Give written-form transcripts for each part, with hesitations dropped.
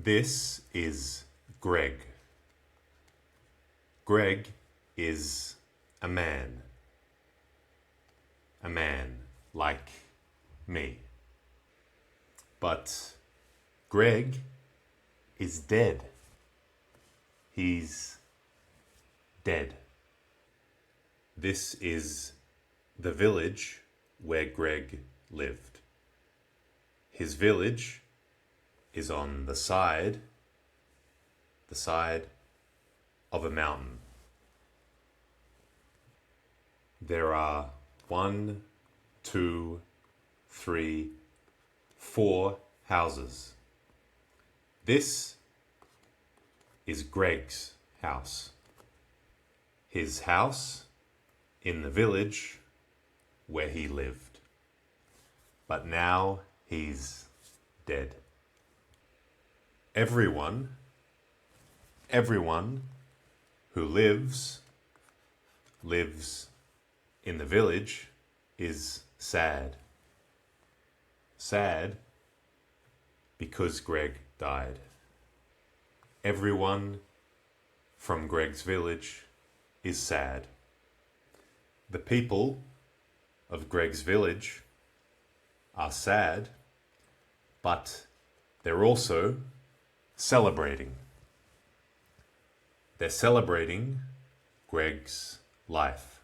This is Greg. Greg is a man. A man like me. But Greg is dead. He's dead. This is the village where Greg lived. His village is on the side of a mountain. There are 1, 2, 3, 4 houses. This is Greg's house. His house in the village where he lived. But now he's dead. Everyone who lives in the village is sad. Sad because Greg died. Everyone from Greg's village is sad. The people of Greg's village are sad, but they're also celebrating. They're celebrating Greg's life.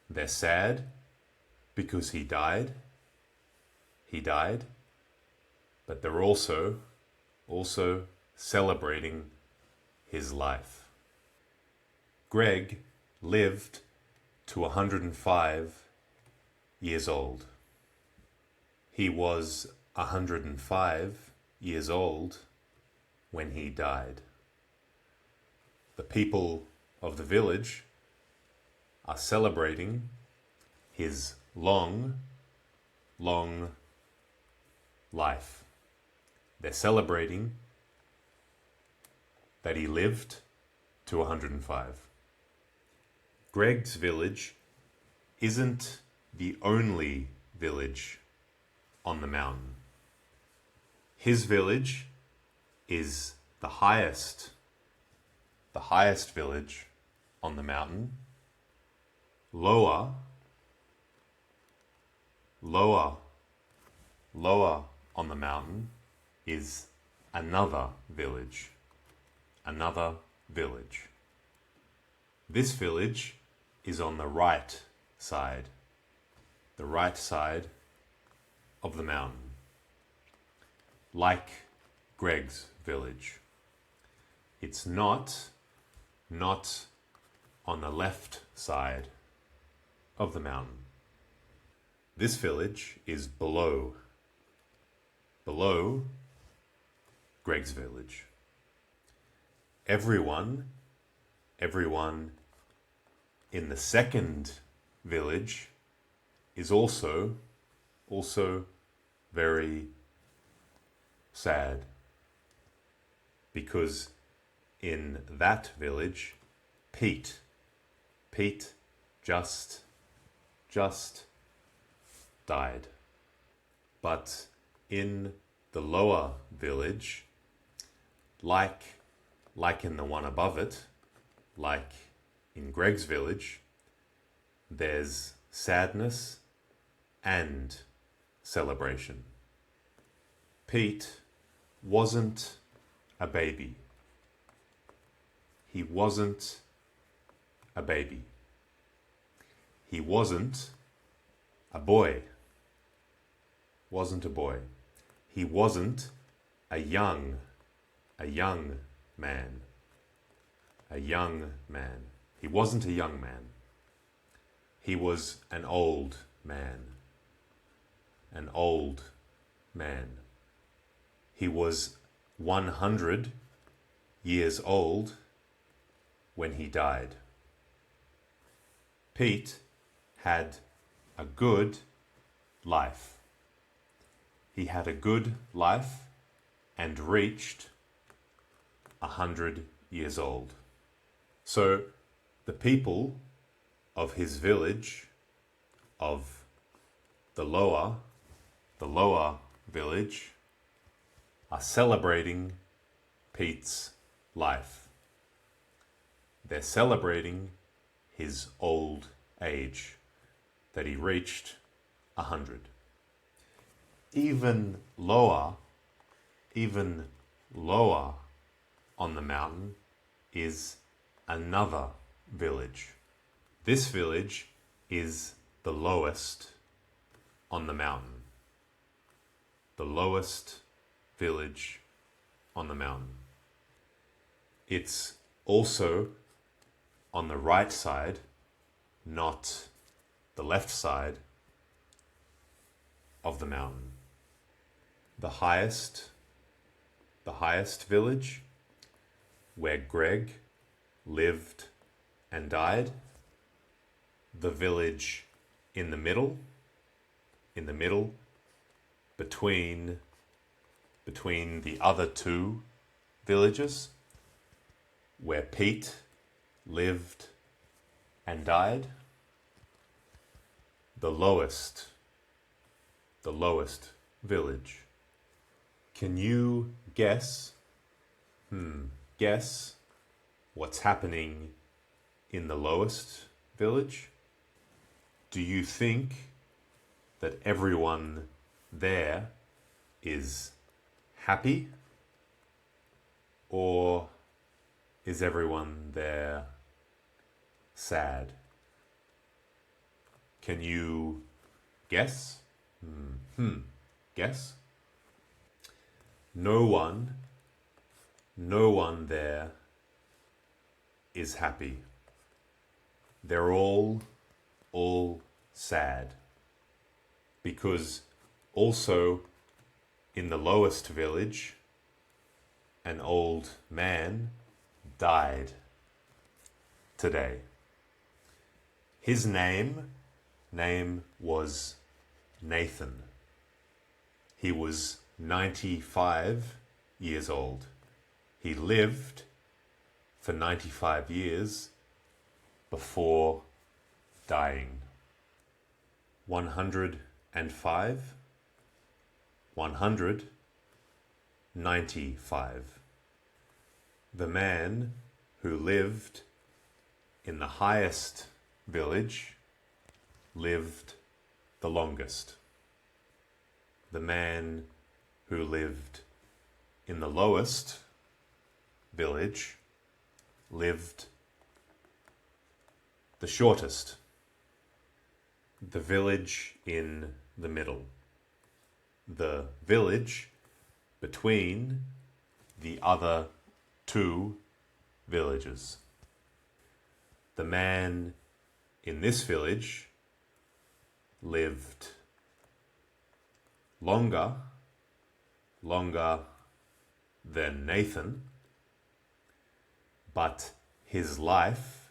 They're sad because he died. He died, but they're also celebrating his life. Greg lived to 105 years old. He was 105 years old when he died. The people of the village are celebrating his long life. They're celebrating that he lived to 105. Greg's village isn't the only village on the mountain. His village is the highest village on the mountain. Lower on the mountain is another village. This village is on the right side of the mountain, like Greg's village. It's not on the left side of the mountain. This village is below Greg's village. Everyone in the second village is also very sad, because in that village Pete just died. But in the lower village, like in the one above it, like in Greg's village, there's sadness and celebration. Pete wasn't a baby. He wasn't a baby. He wasn't a boy. Wasn't a boy. He wasn't a young man. A young man. He wasn't a young man. He was an old man. An old man. He was 100 years old when he died. Pete had a good life. He had a good life and reached 100 years old. So the people of his village, of the lower village, are celebrating Pete's life. They're celebrating his old age, that he reached 100. Even lower on the mountain is another village. This village is the lowest on the mountain. The lowest village on the mountain. It's also on the right side, not the left side of the mountain. The highest village, where Greg lived and died. The village in the middle, between the other two villages, where Pete lived and died. The lowest village. Can you guess what's happening in the lowest village? Do you think that everyone there is happy? Or is everyone there sad? Can you guess? Guess? No one there is happy. They're all sad. Because also in the lowest village, an old man died today. His name was Nathan. He was 95 years old. He lived for 95 years before dying. 105, 195. The man who lived in the highest village lived the longest. The man who lived in the lowest village lived the shortest. The village in the middle. The village between the other two villages. The man in this village lived longer than Nathan, but his life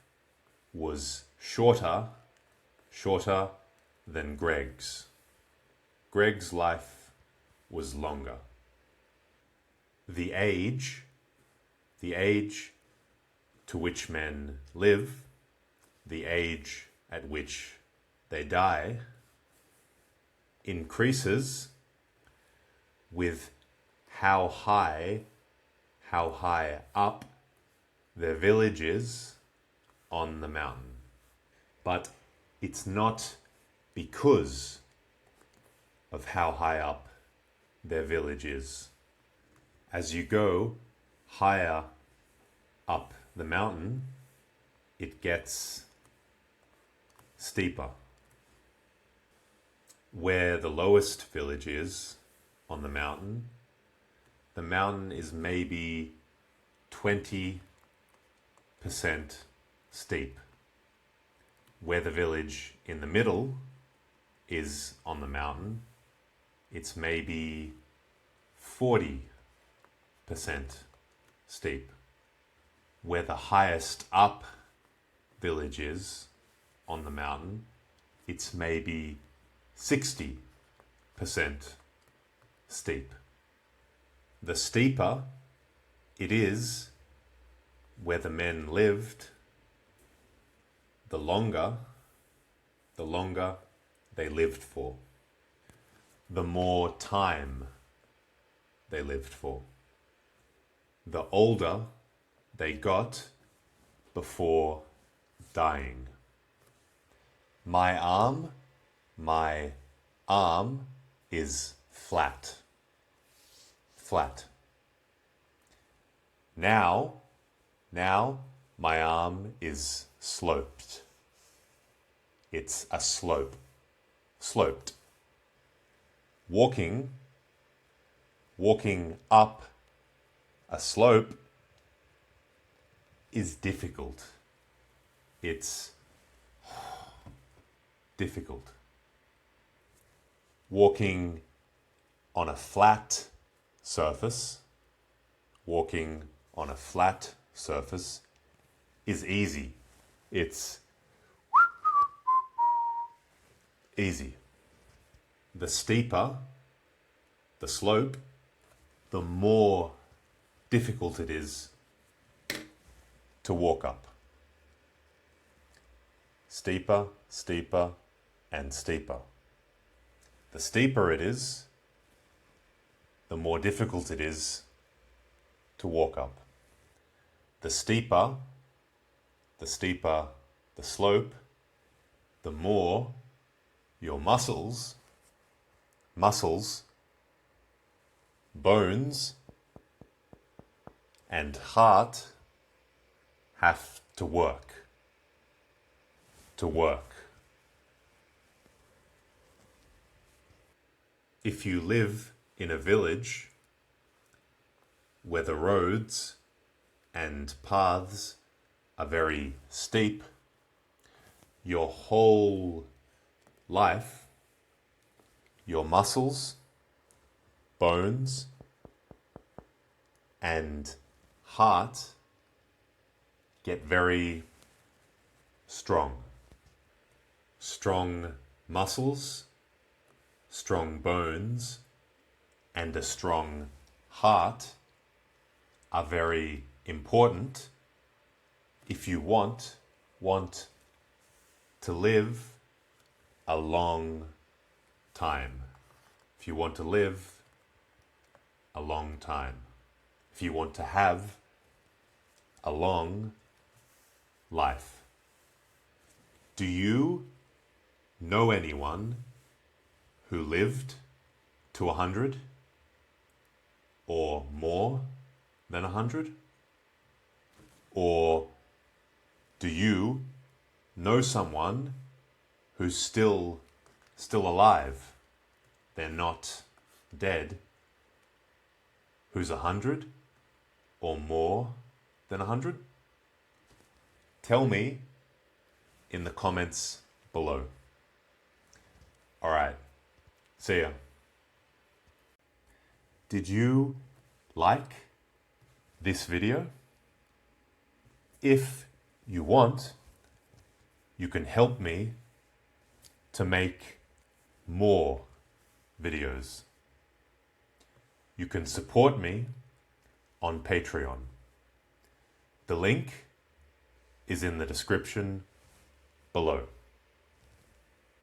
was shorter than Greg's. Greg's life was longer. The age to which men live, the age at which they die, increases with how high up their village is on the mountain. But it's not because of how high up their village is. As you go higher up the mountain, it gets steeper. Where the lowest village is on the mountain is maybe 20% steep. Where the village in the middle is on the mountain, it's maybe 40% steep. Where the highest up village is on the mountain, it's maybe 60% steep. The steeper it is where the men lived, the longer they lived for. The more time they lived for. The older they got before dying. My arm is flat. Flat. Now my arm is sloped. It's a slope. Sloped. Walking up a slope is difficult. It's difficult. Walking on a flat surface, is easy. It's easy. The steeper the slope, the more difficult it is to walk up. Steeper, steeper, and steeper. The steeper it is, the more difficult it is to walk up. The steeper the slope, the more your muscles, bones, and heart have to work. If you live in a village where the roads and paths are very steep, your whole life, your muscles, bones, and heart get very strong. Strong muscles, strong bones, and a strong heart are very important if you want to live a long time. If you want to live a long time. If you want to have a long life. Do you know anyone who lived to 100 or more than 100? Or do you know someone who's still alive? They're not dead. Who's 100 or more than 100? Tell me in the comments below. All right. See ya. Did you like this video? If you want, you can help me to make more videos. You can support me on Patreon. The link is in the description below.